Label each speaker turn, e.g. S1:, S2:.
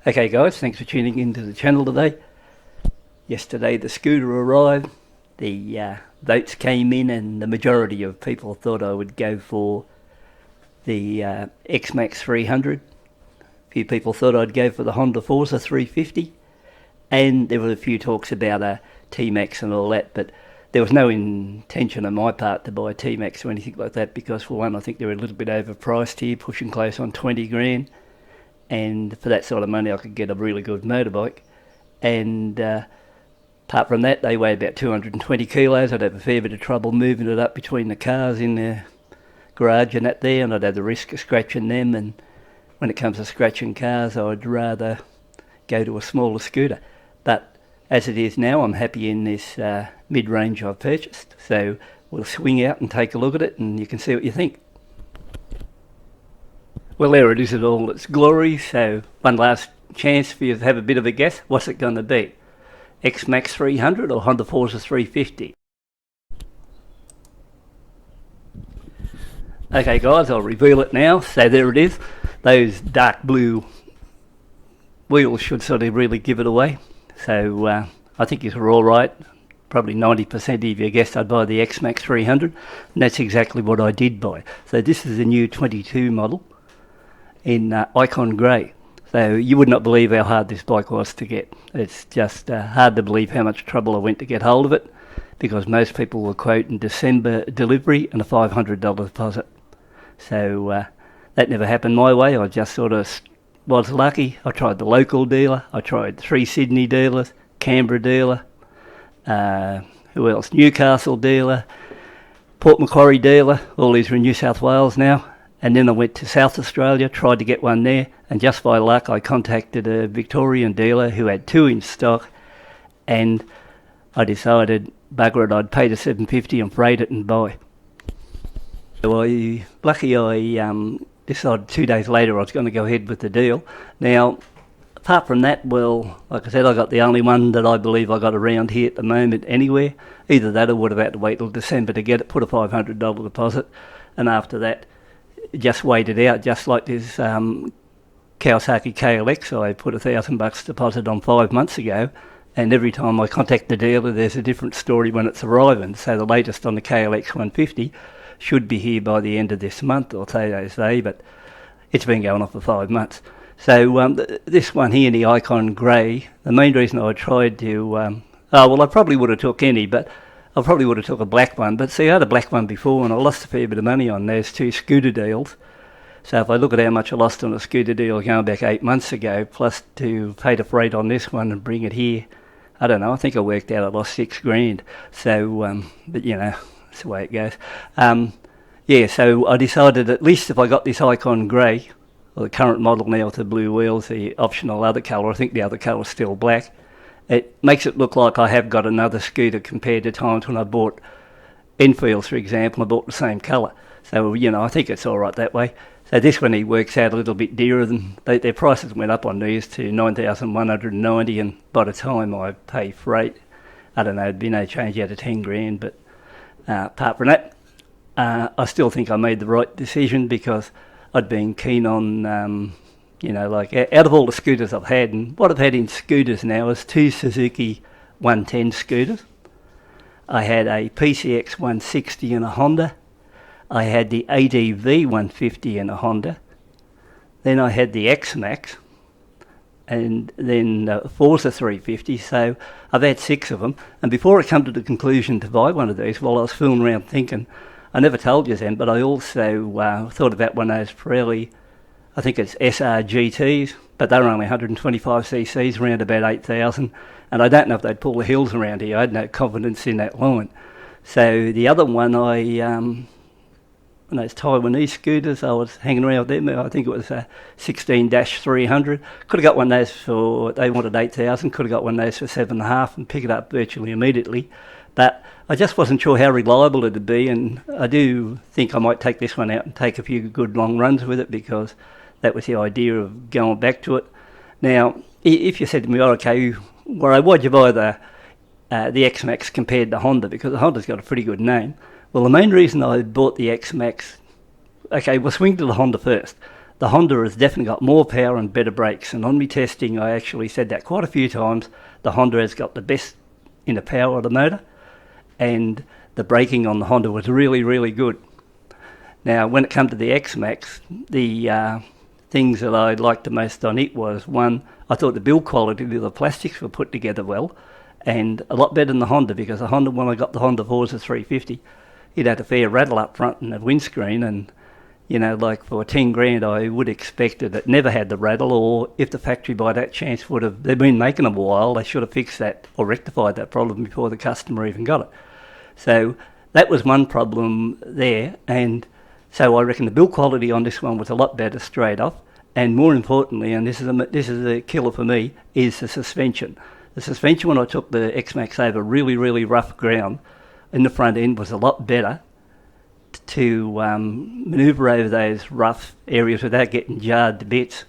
S1: Okay guys, thanks for tuning into the channel today. Yesterday the scooter arrived, the votes came in and the majority of people thought I would go for the Xmax 300. A few people thought I'd go for the Honda Forza 350, and there were a few talks about a T-Max and all that, but there was no intention on my part to buy a T-Max or anything like that, because for one I think they're a little bit overpriced here, pushing close on 20 grand. And for that sort of money I could get a really good motorbike, and apart from that they weigh about 220 kilos. I'd have a fair bit of trouble moving it up between the cars in the garage and that there, and I'd have the risk of scratching them, and when it comes to scratching cars I'd rather go to a smaller scooter. But as it is now, I'm happy in this mid-range I've purchased, so we'll swing out and take a look at it and you can see what you think. Well, there it is in all its glory, so one last chance for you to have a bit of a guess. What's it going to be? Xmax 300 or Honda Forza 350? Okay guys, I'll reveal it now. So there it is. Those dark blue wheels should sort of really give it away. So I think it's all right. Probably 90% of you guessed I'd buy the Xmax 300, and that's exactly what I did buy. So this is the new 22 model in Icon Grey. So you would not believe how hard this bike was to get. It's just hard to believe how much trouble I went to get hold of it, because most people were quoting December delivery and a $500 deposit. So that never happened my way. I just sort of was lucky. I tried the local dealer, I tried 3 Sydney dealers, Canberra dealer, who else? Newcastle dealer, Port Macquarie dealer. All these are in New South Wales now. And then I went to South Australia, tried to get one there, and just by luck I contacted a Victorian dealer who had 2 in stock, and I decided, bugger it, I'd pay the $750 and freight it and buy. So I decided 2 days later I was going to go ahead with the deal. Now, apart from that, well, like I said, I got the only one that I believe I got around here at the moment anywhere. Either that or would have had to wait till December to get it, put a $500 deposit, and after that just wait it out, just like this Kawasaki KLX I put $1,000 deposit on 5 months ago, and every time I contact the dealer there's a different story when it's arriving. So the latest on the KLX 150 should be here by the end of this month, or so they say, but it's been going on for 5 months. So this one here in the Icon Grey, the main reason I tried to I probably would have took any, but I probably would have took a black one, but see, I had a black one before and I lost a fair bit of money on those 2 scooter deals. So if I look at how much I lost on a scooter deal going back 8 months ago, plus to pay the freight on this one and bring it here, I don't know, I think I worked out I lost 6 grand. So, but you know, that's the way it goes. Yeah, so I decided at least if I got this Icon Grey, or the current model now with the blue wheels, the optional other colour, I think the other colour is still black, it makes it look like I have got another scooter compared to times when I bought Enfields, for example. I bought the same colour. So, you know, I think it's all right that way. So this one, he works out a little bit dearer than, their prices went up on these to $9,190, and by the time I pay freight, I don't know, it'd be no change out of 10 grand. But apart from that, I still think I made the right decision, because I'd been keen on you know, like out of all the scooters I've had, and what I've had in scooters now is 2 Suzuki 110 scooters. I had a PCX 160 in a Honda. I had the ADV 150 in a Honda. Then I had the Xmax, and then Forza 350. So I've had 6 of them. And before I come to the conclusion to buy one of these, while I was fooling around thinking, I never told you then, but I also thought about one of those Pirelli, I think it's SRGTs, but they're only 125cc's, around about 8,000, and I don't know if they'd pull the hills around here. I had no confidence in that line. So the other one, those Taiwanese scooters, I was hanging around with them. I think it was a 16-300. Could have got one of those for, they wanted 8,000, could have got one of those for 7.5 and pick it up virtually immediately. But I just wasn't sure how reliable it'd be, and I do think I might take this one out and take a few good long runs with it, because that was the idea of going back to it. Now, if you said to me, oh, okay, why'd you buy the Xmax compared to Honda? Because the Honda's got a pretty good name. Well, the main reason I bought the Xmax, okay, we'll swing to the Honda first. the Honda has definitely got more power and better brakes. And on me testing, I actually said that quite a few times. The Honda has got the best in the power of the motor, and the braking on the Honda was really, really good. Now, when it came to the Xmax, the things that I liked the most on it was, one, I thought the build quality of the plastics were put together well, and a lot better than the Honda, because the Honda, when I got the Honda Forza 350, it had a fair rattle up front and the windscreen, and you know, like for 10 grand, I would expect that it never had the rattle, or if the factory by that chance would have, they've been making them a while, they should have fixed that or rectified that problem before the customer even got it. So that was one problem there, and so I reckon the build quality on this one was a lot better straight off, and more importantly, and this is a killer for me, is the suspension. The suspension when I took the Xmax over really, really rough ground in the front end was a lot better to manoeuvre over those rough areas without getting jarred to bits.